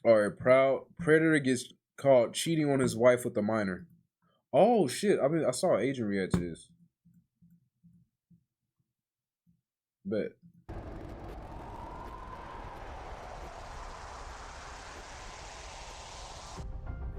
Or a proud predator gets caught cheating on his wife with a minor. Oh shit! I mean, I saw Agent react to this. But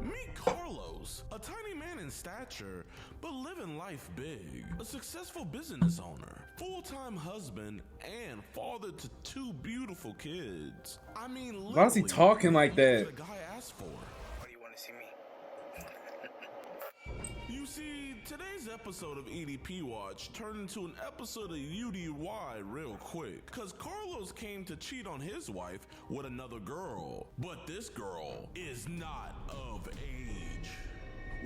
Meet Carlos, a tiny man in stature, but living life big. A successful business owner, full-time husband, and father to two beautiful kids. I mean, why is he literally, talking like everything that? the guy asked for. Why do you want to see me? You see, today's episode of EDP Watch turned into an episode of UDY real quick, cause Carlos came to cheat on his wife with another girl. But this girl is not of age.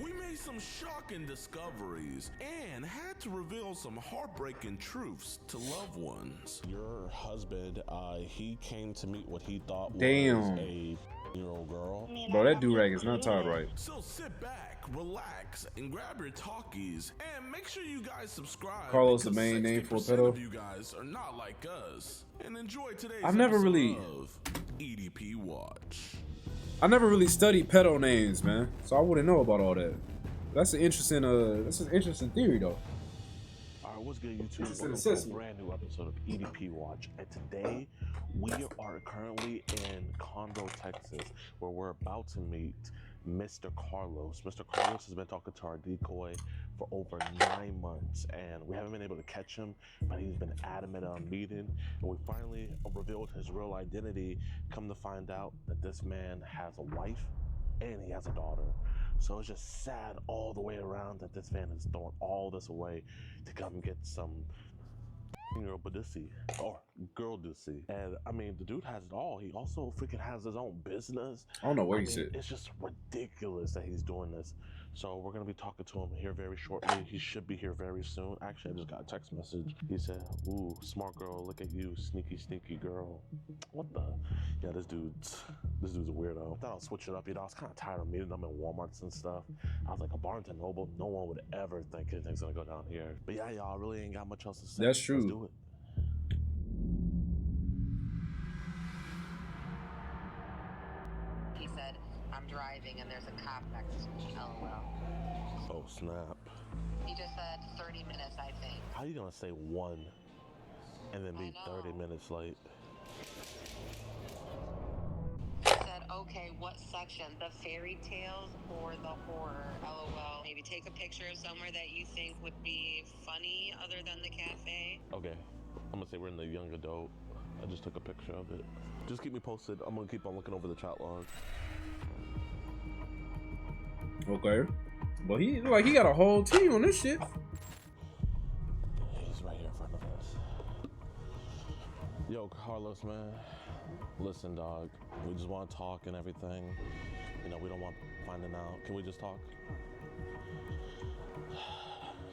We made some shocking discoveries and had to reveal some heartbreaking truths to loved ones. Your husband, he came to meet what he thought was Damn. a year-old girl. Bro, that do-rag is not tied right. So sit back, relax, and grab your talkies, and make sure you guys subscribe. Carlos, the because main name for a 60% pedo. of you guys are not like us. And enjoy today's I've never episode really- of EDP Watch. I never really studied pedo names, man, so I wouldn't know about all that. That's an interesting theory, though. Alright, what's good, YouTube? This is an Welcome to a assessment. brand new episode of EDP Watch, and today we are currently in Conroe, Texas, where we're about to meet Mr. Carlos. Mr. Carlos has been talking to our decoy for over 9 months, and we haven't been able to catch him, but he's been adamant on meeting, and we finally revealed his real identity. Come to find out that this man has a wife and he has a daughter. So it's just sad all the way around that this man has thrown all this away to come get some girl Badussi or girl Dussy. And I mean, the dude has it all. He also freaking has his own business. I don't know where I he mean, said. it's just ridiculous that he's doing this. So we're gonna be talking to him here very shortly. He should be here very soon. Actually, I just got a text message. He said, "Ooh, smart girl, look at you, sneaky, sneaky girl." What the? Yeah, this dude's a weirdo. I thought I'll switch it up. You know, I was kind of tired of meeting them in WalMarts and stuff. I was like, a Barnes and Noble. No one would ever think anything's gonna go down here. But yeah, y'all, I really ain't got much else to say. That's true. Let's do it. He said, I'm driving and there's a cop next to me, LOL. Oh snap! He just said 30 minutes, I think. How you gonna say one and then be I know. 30 minutes late? He said, okay, what section? The fairy tales or the horror? LOL. Maybe take a picture of somewhere that you think would be funny other than the cafe. Okay, I'm gonna say we're in the young adult. I just took a picture of it. Just keep me posted. I'm gonna keep on looking over the chat log. Okay. But he like he got a whole team on this shit. He's right here in front of us. Yo, Carlos, man. Listen, dog. We just want to talk and everything. You know, we don't want finding out. Can we just talk?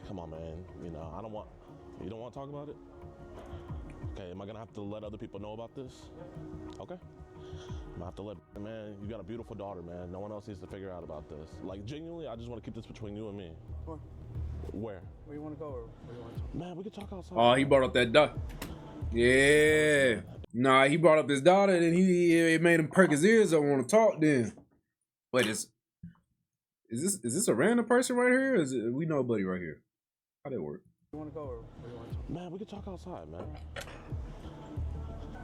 Come on, man. You know, I don't want. You don't want to talk about it? Okay, am I gonna have to let other people know about this? Okay. I'm gonna have to let, man, you got a beautiful daughter, man. No one else needs to figure out about this. Like, genuinely, I just want to keep this between you and me. Where? Where? Where you want to go, or where you want to? Man, we can talk outside. Oh, he brought up that daughter. Yeah. Nah, he brought up his daughter, and he made him perk his ears up. Want to talk then? Wait, is this a random person right here? Or is it we nobody right here? How that work? You want to go, or where you want to? Man, we can talk outside, man.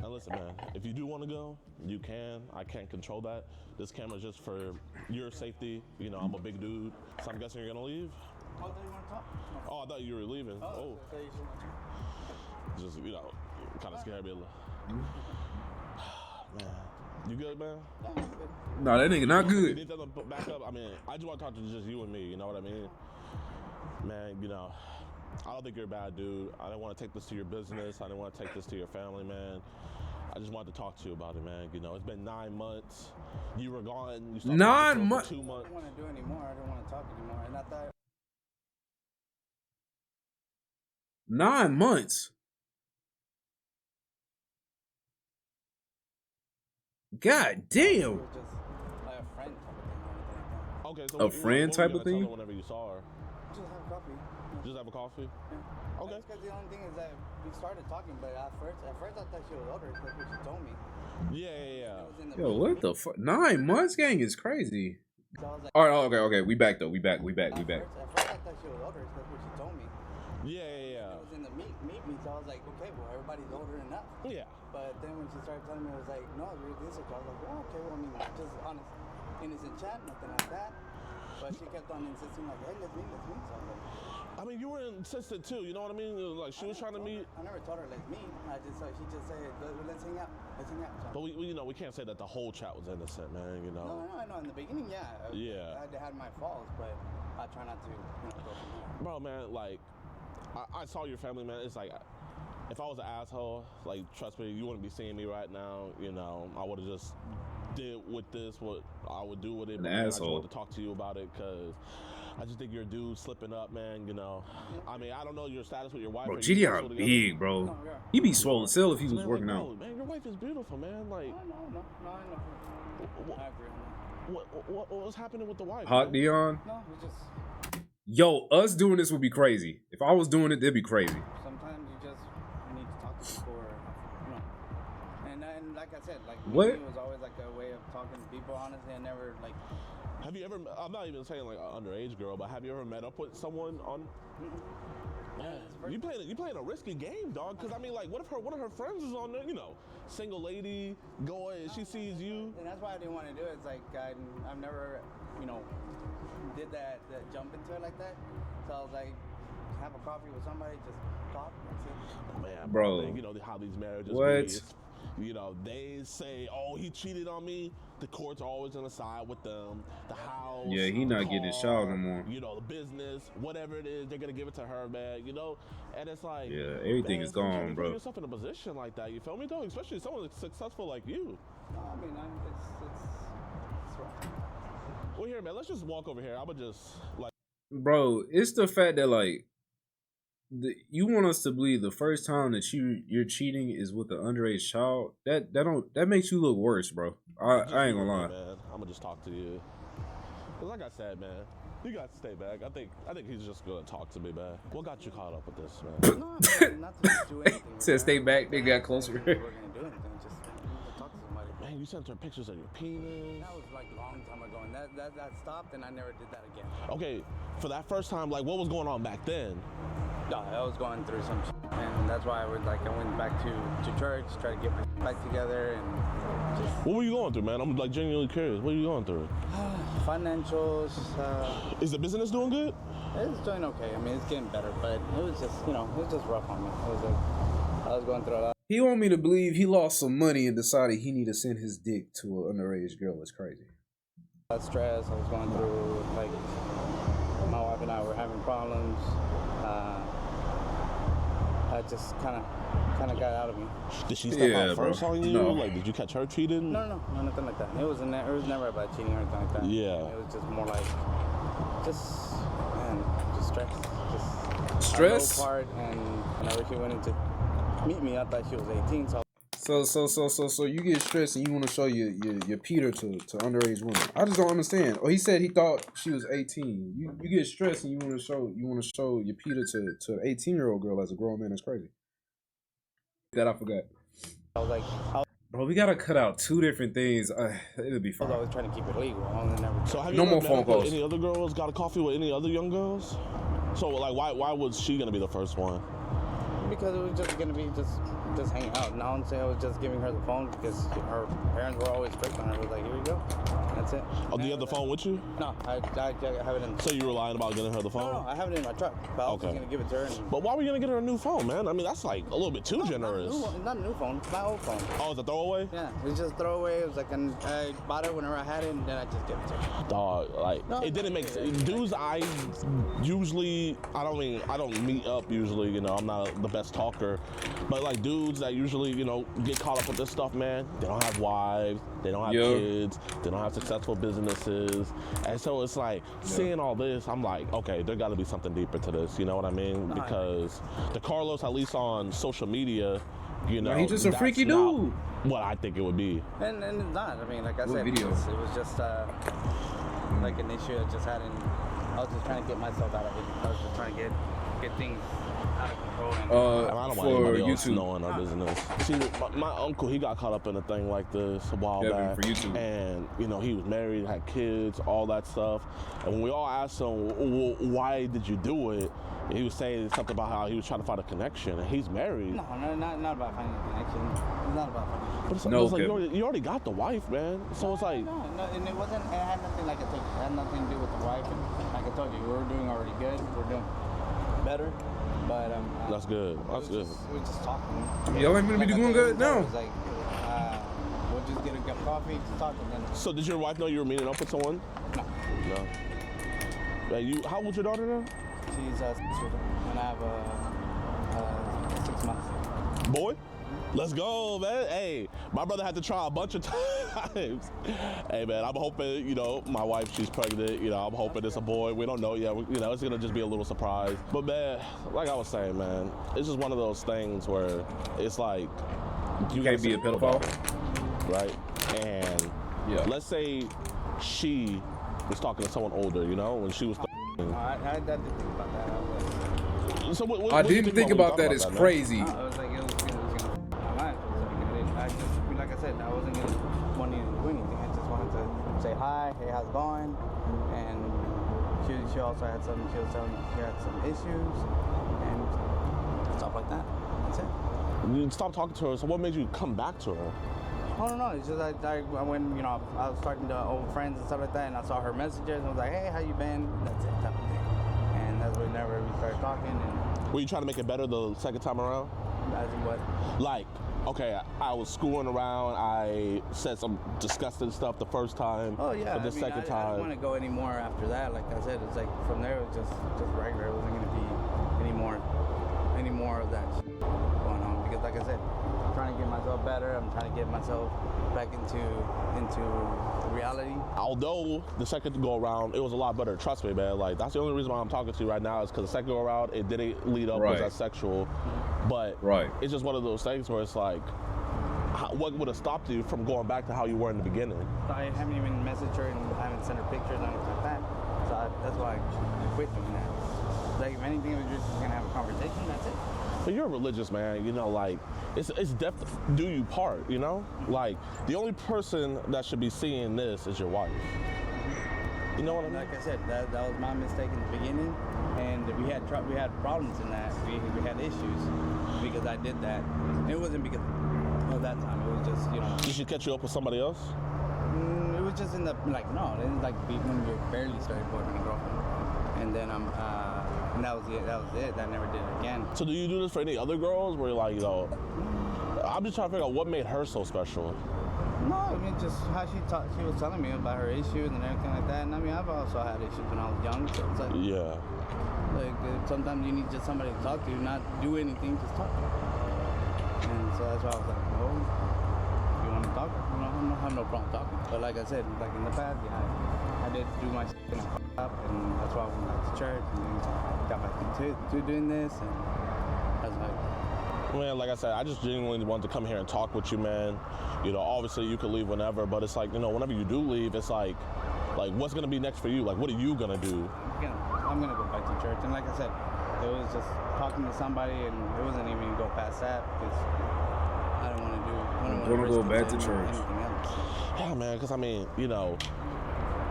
Now listen, man, if you do want to go, you can. I can't control that. This camera's just for your safety. You know, I'm a big dude. So I'm guessing you're gonna leave? Oh, I thought you want to talk. Oh, I thought you were leaving. I Oh, thought you want to. just, you know, kind of scared me a little. Man, you good, man? Nah, that nigga not You good. need to back up. I mean, I just want to talk to just you and me. You know what I mean? Man, you know, I don't think you're a bad dude. I didn't want to take this to your business. I didn't want to take this to your family, man. I just wanted to talk to you about it, man. You know, it's been 9 months. You were gone. You stopped 9 talking to us months? for 2 I months. don't want to do anymore. I don't want to talk anymore. And I thought 9 months. God we damn. were just like a friend type of thing. Okay, so A friend what were type you of gonna tell thing? her whenever you saw her? Just have coffee. Just have a coffee? Yeah. Okay. Because the only thing is that we started talking, but at first I thought she was older. That's what she told me. Yeah. It was in the Yo, meet- what the fuck? 9 months, gang, is crazy. So I was like, All right, okay. We back though. We back. At first I thought she was older. That's what she told me. Yeah. It was in the meet me, so I was like, okay, well everybody's older enough. Yeah. But then when she started telling me, it was like, no, you're this age. I was like, oh, okay, well, I mean, just honest, innocent chat, nothing like that. But she kept on insisting, like, hey, let's meet. So I was like, I mean, you were insistent too. You know what I mean? Like she was trying to meet. I never told her let's meet. She just said, let's hang out. So, But we can't say that the whole chat was innocent, man. You know. no, I know. In the beginning, yeah. Yeah. I had my faults, but I try not to, go from there. Bro, man, like, I saw your family, man. It's like, if I was an asshole, like, trust me, you wouldn't be seeing me right now. You know, I would have just did with this what I would do with it. An But, man, I asshole. just wanted to talk to you about it because I just think you're a dude slipping up, man. You know, I mean, I don't know your status with your wife. Bro, or you guys GDR still big, bro. No, yeah. He be swole as hell if he was together? Man, working like, out. bro, man, your wife is beautiful, man. Like, No, I know. I agree on what was happening with the wife? Hawk man? Dion. that. No, it's just, Yo, us doing this would be crazy. If I was doing it, that'd be crazy. sometimes you just need to talk to people or, and like I said, like, What? it was always like a way of talking to people. Honestly, I never, like, Have you ever? I'm not even saying like an underage girl, but have you ever met up with someone on? Man, you playing a risky game, dog. Because I mean, like, what if one of her friends is on there? You know, single lady going, and she sees you. and that's why I didn't want to do it. It's like, I've never, did that jump into it like that. So I was like, have a coffee with somebody, just talk, that's it. Man, Bro. man, you know how these marriages What? be. It's, you know, they say, "Oh, he cheated on me." The courts are always gonna side with them. The house, Yeah, he the not getting his shot no car, more. You know, the business, whatever it is, they're gonna give it to her, man. You know, and it's like, Yeah, everything man, is it's like, gone, you bro. Put yourself in a position like that, you feel me, though? Especially someone that's successful like you. No, I mean, it's wrong. Well, here, man, let's just walk over here. I would just like. Bro, it's the fact that like you want us to believe the first time that you're cheating is with an underage child. That makes you look worse, bro. I ain't gonna lie. Man, I'm gonna just talk to you. Cause like I said, man, you got to stay back. I think he's just gonna talk to me, man. What got you caught up with this, man? No, I mean, not to do anything. with Said her. stay back, they got We're closer. gonna do anything, just talk to somebody. Man, you sent her pictures of your penis. That was like a long time ago, and that stopped, and I never did that again. Okay, for that first time, like, what was going on back then? No, I was going through some shit, and that's why I went back to church, try to get my back together, and just What were you going through, man? I'm like genuinely curious. What are you going through? financials. Is the business doing good? It's doing okay. I mean, it's getting better, but it was just, it was just rough on me. It was like, I was going through a lot. He want me to believe he lost some money and decided he need to send his dick to an underage girl. It's crazy. Of stress. I was going through, like, my wife and I were having problems. I just kind of got out of me. Did she step Yeah, out bro. first on you? No. Like, did you catch her cheating? No, nothing like that. It was never about cheating or anything like that. Yeah. It was just more like, just stress. Just Stress? a low part, and whenever she went in to meet me, I thought she was 18, so So you get stressed and you want to show your Peter to underage women. I just don't understand. Oh, he said he thought she was 18. You get stressed and you want to show your Peter to an 18-year-old girl as a grown man. That's crazy. That I forgot. I was like, I Bro, we gotta cut out two different things. It'll be was fine. always trying to keep it legal. I only never. So have you No ever more met phone up with calls. any other girls? Got a coffee with any other young girls? So like, why was she gonna be the first one? Because it was just gonna be just hanging out. And honestly, I was just giving her the phone because her parents were always strict on her. I was like, here you go. That's it. Oh, do you have the phone with you? No, I have it in. So you were lying about getting her the phone? No, I have it in my truck. But I was Okay. just gonna give it to her. And But why were you gonna get her a new phone, man? I mean, that's like a little bit too generous. Not a new phone. It's my old phone. Oh, it's a throwaway? Yeah, it was just throwaway. It was like I bought it whenever I had it, and then I just gave it to her. Dog, like No, it didn't make sense. Dudes, I don't meet up usually. You know, I'm not the best talker, but like dudes that usually get caught up with this stuff, man. They don't have wives, they don't have Yo. kids, they don't have successful businesses, and so it's like seeing all this. I'm like, okay, there got to be something deeper to this. You know what I mean? No, I Because the Carlos, at least on social media, No, he's just a that's freaky not dude. What I think it would be. And it's not. I mean, like I What said, video? it was just like an issue I just had, and I was just trying to get myself out of it. I was just trying to get get things out of control. And, I don't want for anybody else YouTube. knowing our business. See, my uncle, he got caught up in a thing like this a while Devin, back. for YouTube. And, you know, he was married, had kids, all that stuff. And when we all asked him, well, why did you do it? He was saying something about how he was trying to find a connection, and he's married. no, not about finding a connection. It's not about finding a connection. But it's, No, it's like Kevin. you already got the wife, man. So it's like, No, and it wasn't. It had nothing, like I told you, it had nothing to do with the wife. And like I told you, we were doing already good. We're doing better, but that's good. That's good. We're just talking. Y'all ain't gonna be I doing told good him, now. It was like, we'll just get a cup of coffee, just talk, and then. So did your wife know you were meeting up with someone? No, No. Yeah, how old's your daughter now? she's 6 years old, and I have 6 months. Boy, let's go, man. Hey, my brother had to try a bunch of times. Hey, man, I'm hoping, you know, my wife, she's pregnant. You know, I'm hoping it's a boy. We don't know yet. You know, it's going to just be a little surprise. But, man, like I was saying, man, it's just one of those things where it's like, You can't be a pedophile. right? And Yeah. let's say she was talking to someone older, you know, when she was. I didn't think about that. So what I do you didn't think when you about that. It's man? crazy. I was like, it was my life. I just, like I said, I wasn't gonna wanting to do anything. I just wanted to say hi, hey, how's it going? And she also had some. She was telling me she had some issues and stuff like that. That's it. You stopped talking to her. So what made you come back to her? I don't know. It's just I went, you know, I was talking to old friends and stuff like that, and I saw her messages, and I was like, hey, how you been? That's it, type of thing. And that's when whenever we started talking, and Were you trying to make it better the second time around? that's what. Like, okay, I was screwing around. I said some disgusting stuff the first time. Oh yeah. But the second I didn't time. want to go any more after that. Like I said, it's like from there it was just regular. It wasn't gonna be any more of that shit going on, because like I said, I'm trying to get myself better. I'm trying to get myself back into reality. Although the second go around, it was a lot better. Trust me, man. Like, that's the only reason why I'm talking to you right now is because the second go around, it didn't lead up Right. was that sexual. But Right. it's just one of those things where it's like, what would have stopped you from going back to how you were in the beginning? I haven't even messaged her and I haven't sent her pictures and anything like that. So that's why I quit doing that. Like if anything, we were just gonna have a conversation. That's it. But you're a religious man, you know, like, it's do you part, you know? Like, the only person that should be seeing this is your wife. You know what I mean? Like I said, that was my mistake in the beginning, and we had problems in that. We had issues because I did that. It wasn't because of that time. It was just, you know. Did she catch you up with somebody else? It was just in the like no. It was like when we barely started boyfriend and girlfriend, and then and that was it. That was it. I never did it again. So do you do this for any other girls where you're like, you know, I'm just trying to figure out what made her so special. No, I mean just how she was telling me about her issues and everything like that. And I mean I've also had issues when I was young. So it's like Yeah. sometimes you need just somebody to talk to, not do anything, just talk. And so that's why I was like, well, if you want to talk, you know, I don't have no problem talking. But like I said, like in the past, yeah, I did do my shit and I fucked up, and that's why I went back to church and then got back to doing this, and that's like. Man, like I said, I just genuinely wanted to come here and talk with you, man. You know, obviously you could leave whenever, but it's like, you know, whenever you do leave, it's like what's gonna be next for you? Like, what are you gonna do? I'm gonna go back to church, and like I said, it was just talking to somebody, and it wasn't even gonna go past that because I don't want to do. I don't Wanna want to go back to church. Anything else. Yeah, man, because I mean, you know,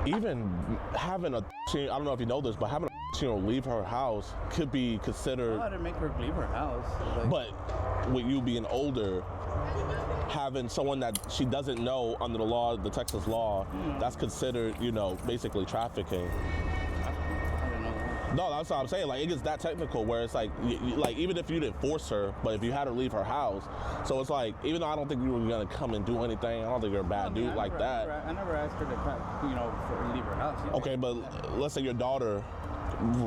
even having I don't know if you know this, but having a leave her house could be considered. How to make her leave her house? Like, But with you being older, having someone that she doesn't know under the law, the Texas law, that's considered, you know, basically trafficking. I don't know. No, that's what I'm saying. Like, it gets that technical where it's like, like even if you didn't force her, but if you had her leave her house, so it's like, even though I don't think you were gonna come and do anything, I don't think you're a bad dude like that. I never asked her to, for leave her house. Either. Okay, but let's say your daughter,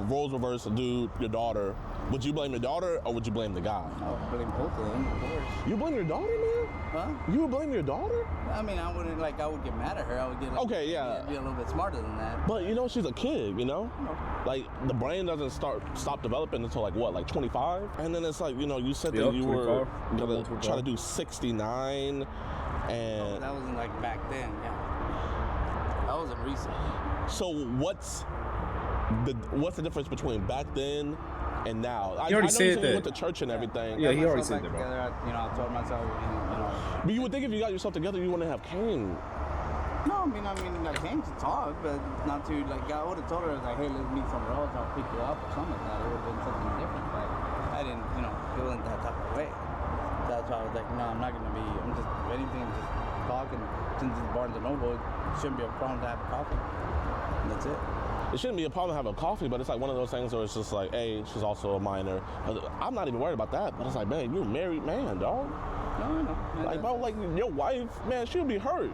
roles reverse, dude, your daughter. Would you blame your daughter or would you blame the guy? I would blame both of them, of course. You blame your daughter, man? Huh? You would blame your daughter? I mean, I wouldn't I would get mad at her. I would get Okay, yeah. be a little bit smarter than that. But you know, she's a kid, you know? Like, the brain doesn't stop developing until like what, like 25? And then it's like, you know, you said that you were gonna try to do 69 and That wasn't like back then, yeah. That wasn't recent. so what's the difference between back then and now. He already I know said you that. went to church and everything. Yeah, he already Myself said back that, bro. together, you know, I told myself, But you would think if you got yourself together, you wouldn't have came. no, I mean, I came to talk, but not to, like, I would have told her, like, hey, let's meet somewhere else, I'll pick you up or something like that. It would have been something different, but I didn't, you know, it wasn't that type of way. That's why I was like, no, I'm not gonna be, I'm just, if anything, just talking. Since it's Barnes & Noble, it shouldn't be a problem to have coffee. And that's it. It shouldn't be a problem having coffee, but it's like one of those things where it's just like, hey, she's also a minor. I'm not even worried about that, but it's like, man, you're a married man, dog. No, I know. Like, bro, like your wife, man, she'll be hurt.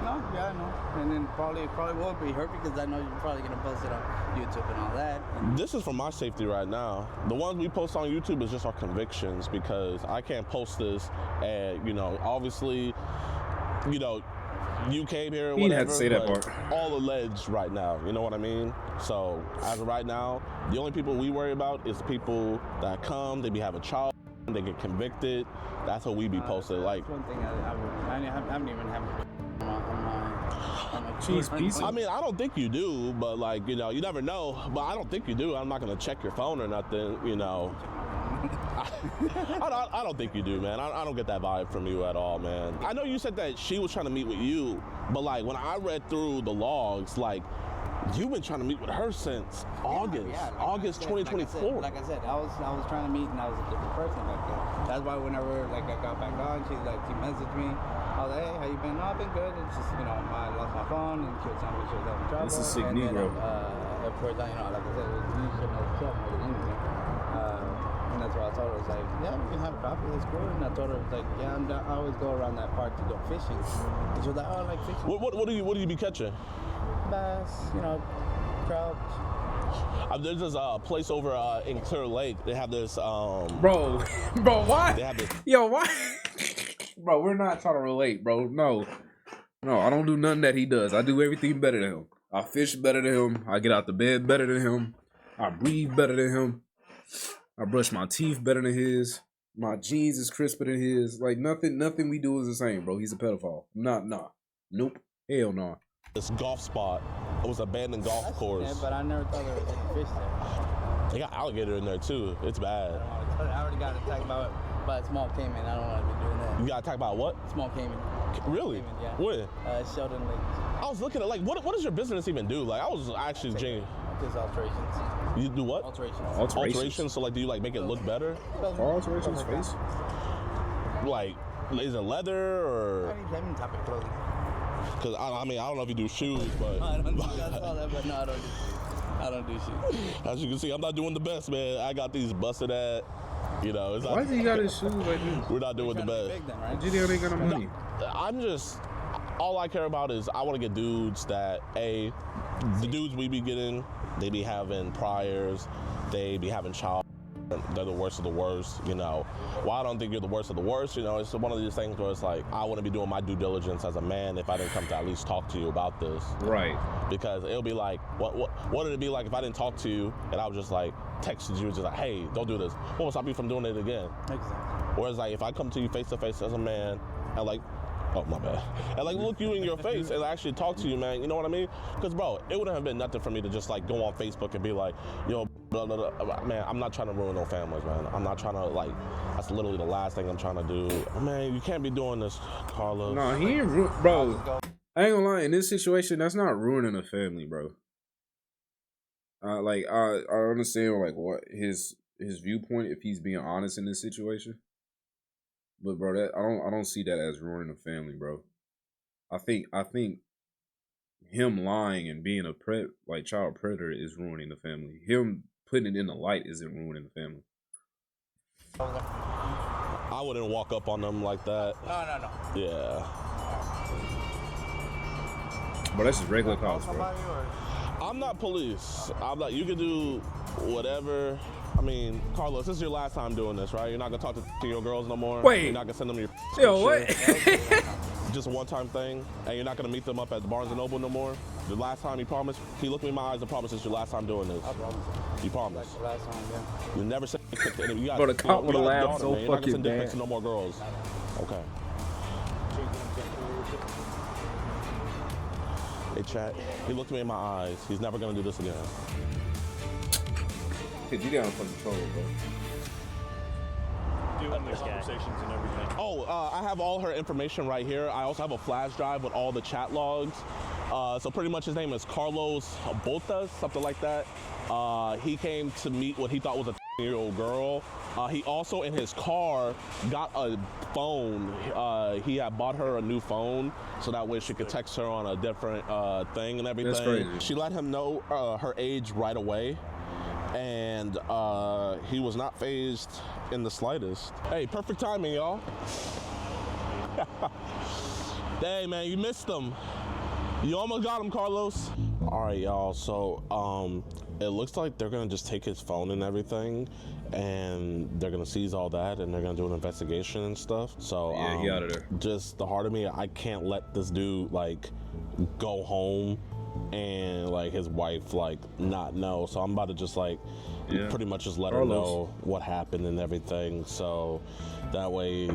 No, yeah, I know. And then probably won't be hurt because I know you're probably gonna post it on YouTube and all that. And This is for my safety right now. The ones we post on YouTube is just our convictions because I can't post this and, you know, obviously, you know, you came here or He didn't whatever, have to say that but part. all alleged right now, you know what I mean? So, as of right now, the only people we worry about is people that come, they be having child, they get convicted. That's what we be posted. Like, that's one thing I haven't even had on my Jeez, PC. I mean, I don't think you do, but like, you know, you never know. But I don't think you do. I'm not gonna check your phone or nothing, you know. I don't think you do, man. I don't get that vibe from you at all, man. I know you said that she was trying to meet with you, but like when I read through the logs, like you've been trying to meet with her since August, Yeah, like August I said, 2024. Like I said, I was trying to meet and I was a different person back then. That's why whenever like I got back on, she messaged me. I was like, hey, how you been? Oh, I've been good. It's just, you know, I lost my phone and she was telling me she was having trouble. This is sick and Negro. Then, of course, you know, like I said, it was you should know yourself more than anything. And that's what I told her. I was like, yeah, we can have a coffee. That's cool. And I told her, like, yeah, I always go around that park to go fishing. And she was like, oh, I like fishing. What do you be catching? Bass, you know, trout. There's this place over in Clear Lake. They have this. Bro, why? They have this. Yo, why? Bro, we're not trying to relate, bro. No, I don't do nothing that he does. I do everything better than him. I fish better than him. I get out the bed better than him. I breathe better than him. I brush my teeth better than his. My jeans is crisper than his. Like nothing we do is the same, bro. He's a pedophile. Nah. Nope. Hell no. This golf spot. It was an abandoned golf course. Yeah, but I never thought there was any fish there. They got alligator in there too. It's bad. I already got attacked by a small caiman. I don't want to be doing that. You got attacked by what? Small caiman. Really? Caiman, yeah. When? Sheldon Lake. I was looking at like, what does your business even do? Like, I was actually genuine. Just alterations. You do what? Alterations. Alterations. So like, do you like make it look better? Alterations face. Like, is it leather or? Any type of clothing. Cause I mean, I don't know if you do shoes, but I don't do that's all that, but no, I don't do shoes. as you can see, I'm not doing the best, man. I got these busted at. You know, it's Why not, does he got his shoes like this? we're not doing the Trying to be best. big then, right? GDL ain't got no money. I'm just, all I care about is I want to get dudes that, the dudes we be getting, they be having priors, they be having child, they're the worst of the worst, you know. Well, I don't think you're the worst of the worst, you know. It's one of these things where it's like, I want to be doing my due diligence as a man if I didn't come to at least talk to you about this. Right. Because it'll be like, what would it be like if I didn't talk to you and I was just like, texted you just like, hey, don't do this. What will stop you from doing it again? Exactly. Whereas like if I come to you face to face as a man and like, oh my bad, and like look you in your face and actually talk to you, man, you know what I mean? Because bro, it wouldn't have been nothing for me to just like go on Facebook and be like, yo, blah, blah, blah. Man, I'm not trying to ruin no families, man. I'm not trying to like, that's literally the last thing I'm trying to do. Man, you can't be doing this, Carlos. No, he ain't bro. I ain't gonna lie. In this situation, that's not ruining a family, bro. Like I understand like what his viewpoint if he's being honest in this situation, but bro, that I don't see that as ruining a family, bro. I think him lying and being a child predator is ruining the family. Him putting it in the light isn't ruining the family. I wouldn't walk up on them like that. No. Yeah. But that's just regular cops, bro. I'm not police. I'm not. You can do whatever. I mean, Carlos, this is your last time doing this, right? You're not gonna talk to your girls no more. Wait. You're not gonna send them your. Yo, what? Just a one-time thing, and you're not gonna meet them up at the Barnes & Noble no more. The last time you promised, he looked me in my eyes and promised it's your last time doing this. I promise. You promised. Like the last time, yeah. You never send dick pics to any. You got, Bro, the cop you would've got a laughed daughter, so man. You're not gonna fucking send dick pics bad. to no more girls. Okay. Hey, chat. He looked me in my eyes. He's never gonna do this again. Cause you down for control, bro. Doing the conversations and everything. Oh, I have all her information right here. I also have a flash drive with all the chat logs. So pretty much his name is Carlos Botas, something like that. He came to meet what he thought was a 10-year-old girl. He also, in his car, got a phone. He had bought her a new phone, so that way she could text her on a different thing and everything. That's crazy. She let him know her age right away, and he was not fazed in the slightest. Hey, perfect timing, y'all. Dang, man, you missed him. You almost got him, Carlos. All right, y'all, so it looks like they're gonna just take his phone and everything, and they're gonna seize all that, and they're gonna do an investigation and stuff. So Yeah, he out of there. just the heart of me, I can't let this dude like go home and like his wife like not know. So I'm about to just like pretty much just let her know what happened and everything, so that way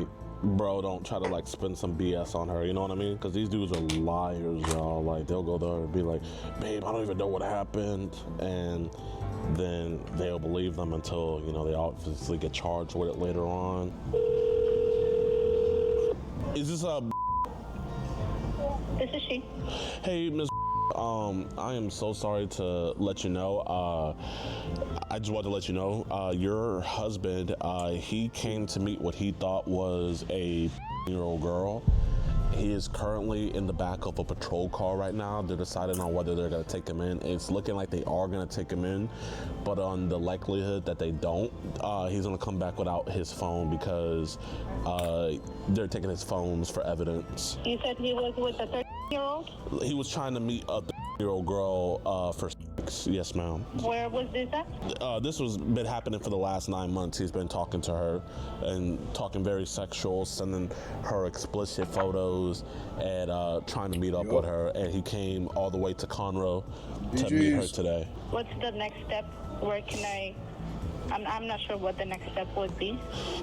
bro don't try to like spin some BS on her, you know what I mean? Because these dudes are liars, y'all. Like they'll go there and be like, babe, I don't even know what happened, and then they'll believe them until, you know, they obviously get charged with it later on. Is this a This is she. Hey, Ms. I am so sorry to let you know. I just wanted to let you know, your husband, he came to meet what he thought was a 10-year-old girl. He is currently in the back of a patrol car right now. They're deciding on whether they're gonna take him in. It's looking like they are gonna take him in, but on the likelihood that they don't, he's gonna come back without his phone because they're taking his phones for evidence. You said he was with a 13-year-old? He was trying to meet a 13-year-old girl for sex. Yes, ma'am. Where was this at? This was been happening for the last 9 months. He's been talking to her and talking very sexual, sending her explicit photos and trying to meet up with her. And he came all the way to Conroe to meet her today. What's the next step? Where can I'm not sure what the next step would be.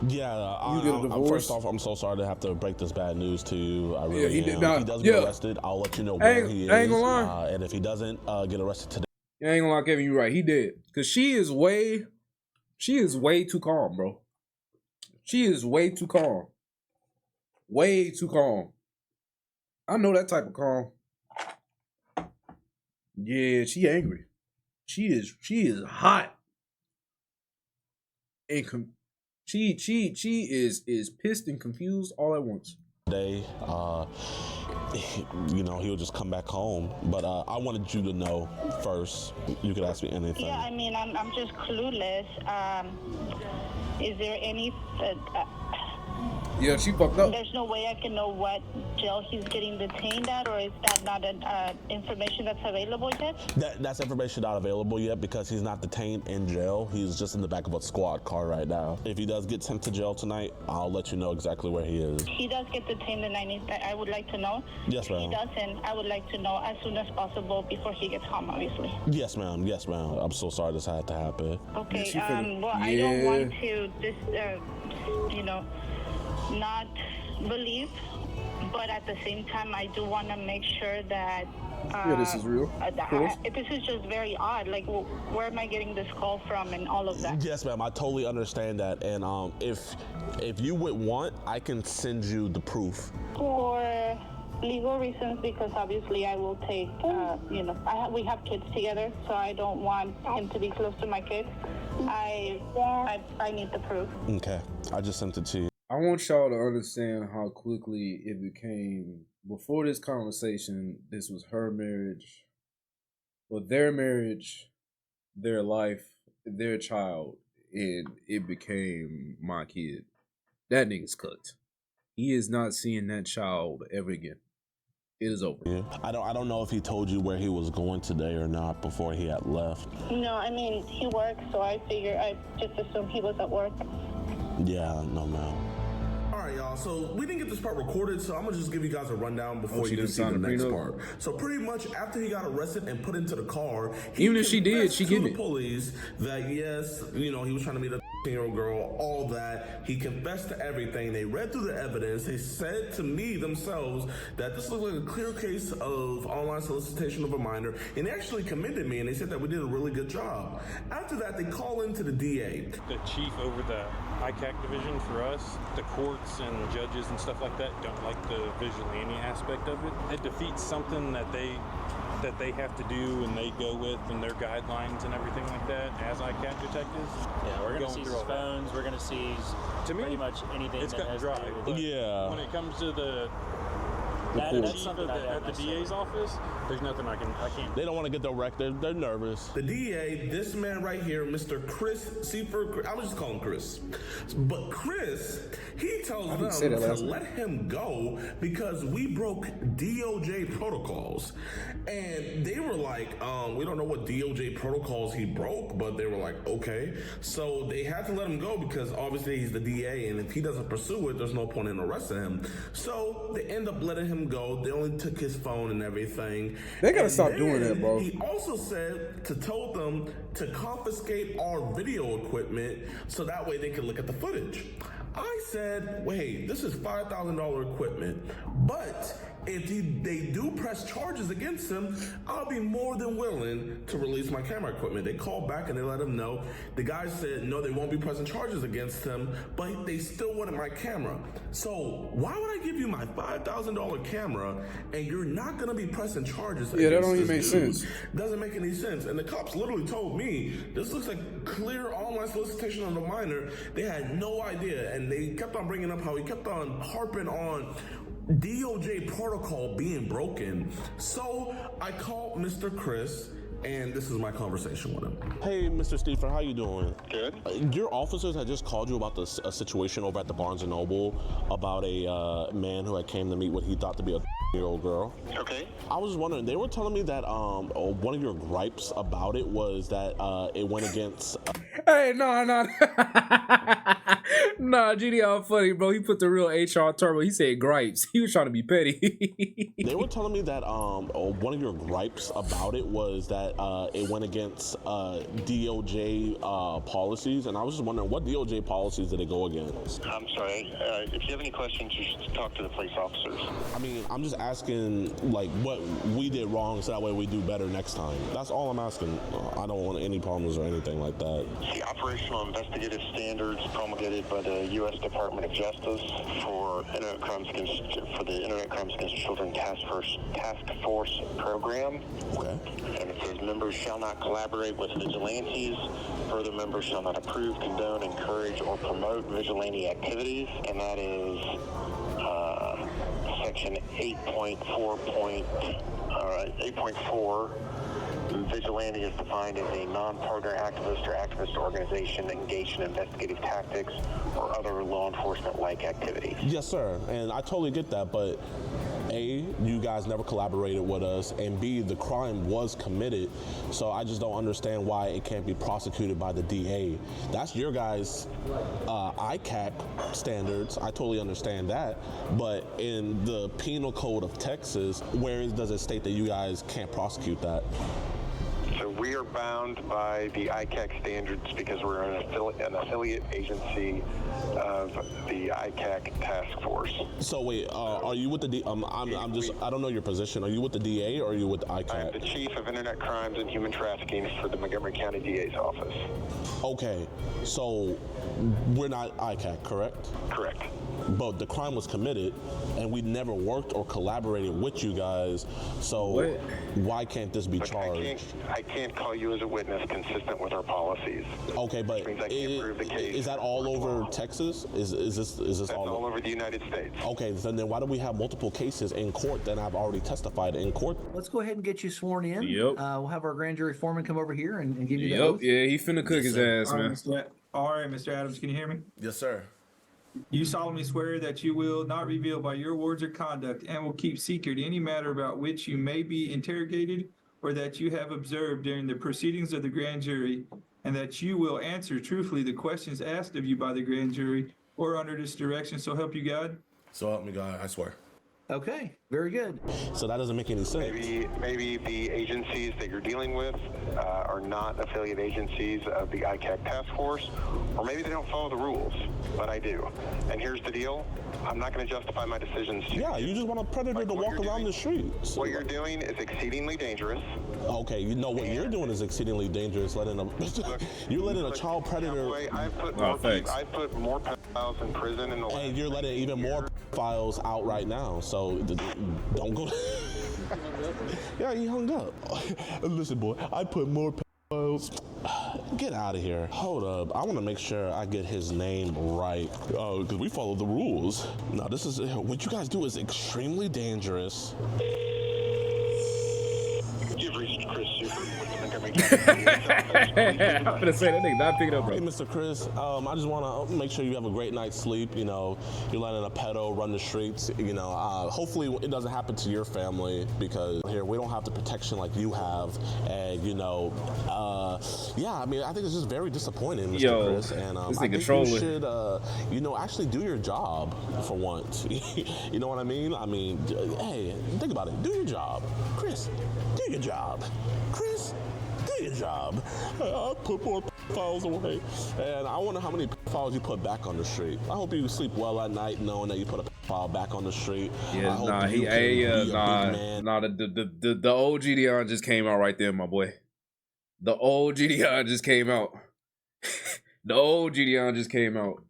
Yeah, You get a divorce? first off, I'm so sorry to have to break this bad news to you. I really he am. did not- If he does get arrested, I'll let you know where he is. I ain't gonna lie. And if he doesn't get arrested today, I ain't gonna lie, Kevin, you're right. He did. Cause she is way too calm, bro. She is way too calm. Way too calm. I know that type of calm. Yeah, she angry. She is hot. And she is pissed and confused all at once. you know, he'll just come back home. But I wanted you to know first. You could ask me anything. Yeah, I mean, I'm just clueless. Is there any... Yeah, she fucked up. There's no way I can know what jail he's getting detained at, or is that not information that's available yet? That's information not available yet because he's not detained in jail. He's just in the back of a squad car right now. If he does get sent to jail tonight, I'll let you know exactly where he is. He does get detained, and I would like to know. Yes, If ma'am. he doesn't, I would like to know as soon as possible before he gets home, obviously. Yes, ma'am. Yes, ma'am. I'm so sorry this had to happen. Okay, Yeah, she finna- well, I don't want to not believe, but at the same time, I do want to make sure that this is real. Of course. This is just very odd. Like, where am I getting this call from and all of that? Yes, ma'am. I totally understand that. And if you would want, I can send you the proof. For legal reasons, because obviously I will take, we have kids together, so I don't want him to be close to my kids. I need the proof. Okay. I just sent it to you. I want y'all to understand how quickly it became. Before this conversation, this was her marriage, but their marriage, their life, their child, and it became my kid. That nigga's cooked. He is not seeing that child ever again. It is over. Yeah. I don't know if he told you where he was going today or not before he had left. No, I mean, he works, so I just assumed he was at work. Yeah, no, ma'am. Alright, y'all, so we didn't get this part recorded, so I'm gonna just give you guys a rundown before she you didn't see the sign the next prenup? part. So pretty much after he got arrested and put into the car, Even if she did, confessed she to getting the it. police that yes, he was trying to meet a year-old girl, all that. He confessed to everything. They read through the evidence. They said to me themselves that this looked like a clear case of online solicitation of a minor, and they actually commended me, and they said that we did a really good job. After that, they call into the DA. The chief over the ICAC division for us, the courts and judges and stuff like that don't like the vigilante aspect of it. It defeats something that they have to do and they go with and their guidelines and everything like that as ICAC detectives. Yeah, we're going to seize his phones. We're going to seize pretty much anything it's that has dry. to do with it. Yeah. When it comes to the That's chief something at the DA's office, there's nothing I can't. They don't want to get direct. They're nervous. The DA, this man right here, Mr. Chris Seifert, I would just call him Chris. But Chris, he tells them to let him go because we broke DOJ protocols. And they were like, we don't know what DOJ protocols he broke, but they were like, okay. So they had to let him go because obviously he's the DA, and if he doesn't pursue it, there's no point in arresting him. So they end up letting him go. They only took his phone and everything. They gotta stop doing that, bro. He also said told them to confiscate our video equipment so that way they could look at the footage. I said, wait, this is $5,000 equipment, but if they do press charges against him, I'll be more than willing to release my camera equipment. They called back and they let him know. The guy said, no, they won't be pressing charges against him, but they still wanted my camera. So why would I give you my $5,000 camera and you're not going to be pressing charges against that don't even make dude? sense. Doesn't make any sense. And the cops literally told me, this looks like clear online solicitation of a minor. They had no idea. And they kept on bringing up how he kept on harping on DOJ protocol being broken. So I called Mr. Chris, and this is my conversation with him. Hey, Mr. Stephen, how you doing? Good. Your officers had just called you about a situation over at the Barnes & Noble about a man who had came to meet what he thought to be a year-old girl. Okay. I was just wondering, they were telling me that one of your gripes about it was that it went against... Hey, no. Nah, GD all funny, bro. He put the real HR turbo. He said gripes. He was trying to be petty. They were telling me that one of your gripes about it was that it went against DOJ policies, and I was just wondering what DOJ policies did it go against? I'm sorry. If you have any questions, you should talk to the police officers. I mean, I'm just asking, like, what we did wrong so that way we do better next time. That's all I'm asking. I don't want any problems or anything like that. The operational investigative standards promulgated by the U.S. Department of Justice for the Internet Crimes Against Children Task Force program. Okay. And it says members shall not collaborate with vigilantes. Further, members shall not approve, condone, encourage, or promote vigilante activities. And that is section 8.4. Vigilante is defined as a non-partner activist or activist organization engaged in investigative tactics or other law enforcement-like activities. Yes, sir. And I totally get that, but A, you guys never collaborated with us, and B, the crime was committed, so I just don't understand why it can't be prosecuted by the DA. That's your guys' ICAC standards. I totally understand that, but in the Penal Code of Texas, where does it state that you guys can't prosecute that? So we are bound by the ICAC standards because we're an affiliate agency of the ICAC task force. So wait, are you with the I don't know your position. Are you with the DA or are you with the ICAC? I'm the Chief of Internet Crimes and Human Trafficking for the Montgomery County DA's office. Okay, so we're not ICAC, correct? Correct. But the crime was committed, and we never worked or collaborated with you guys, so why can't this be charged? I can't call you as a witness consistent with our policies. Okay, but Which means I can't prove the case. is that all over Texas? Is this That's all over the United States. Okay, so then why do we have multiple cases in court that I've already testified in court? Let's go ahead and get you sworn in. Yep. We'll have our grand jury foreman come over here and give you the Yep. oath. Yeah, he finna cook his ass, man. All right, Mr. Adams, can you hear me? Yes, sir. You solemnly swear that you will not reveal by your words or conduct and will keep secret any matter about which you may be interrogated or that you have observed during the proceedings of the grand jury, and that you will answer truthfully the questions asked of you by the grand jury or under this direction, so help you God? So help me God, I swear. Okay. Very good. So that doesn't make any sense. Maybe the agencies that you're dealing with are not affiliate agencies of the ICAC task force, or maybe they don't follow the rules, but I do. And here's the deal. I'm not going to justify my decisions to Yeah, you just want a predator to walk around the streets. What you're doing is exceedingly dangerous. Okay, you know what you're doing is exceedingly dangerous. You're letting a child predator. I've put more pedophiles in prison in the And you're letting even more files out right now. So don't go. Yeah, he hung up. Listen, boy, I put more files. Get out of here. Hold up. I want to make sure I get his name right. Because we follow the rules. Now, this is what you guys do is extremely dangerous. You've reached Chris Super. I'm gonna say that nigga not picking up, bro. Hey, Mr. Chris, I just want to make sure you have a great night's sleep. You know, you're letting a pedo run the streets. You know, hopefully it doesn't happen to your family because here we don't have the protection like you have. And you know, yeah, I mean, I think it's just very disappointing, Mr. Chris. And I think you should, you know, actually do your job for once. You know what I mean? I mean, hey, think about it. Do your job, Chris. Do your job, Chris. Do your job. I put more files away, and I wonder how many files you put back on the street. I hope you sleep well at night knowing that you put a file back on the street. Yeah, the old GDR just came out right there, my boy. The old GDR just came out. The old GDR just came out.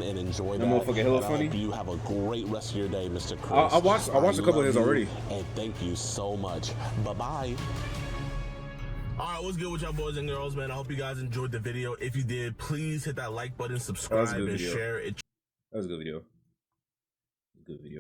And enjoy that. That motherfucker hella funny. I hope you have a great rest of your day, Mr. Chris. I watched a couple of his already. And thank you so much. Bye-bye. All right, what's good with y'all boys and girls, man? I hope you guys enjoyed the video. If you did, please hit that like button, subscribe, and share it. That was a good video. Good video.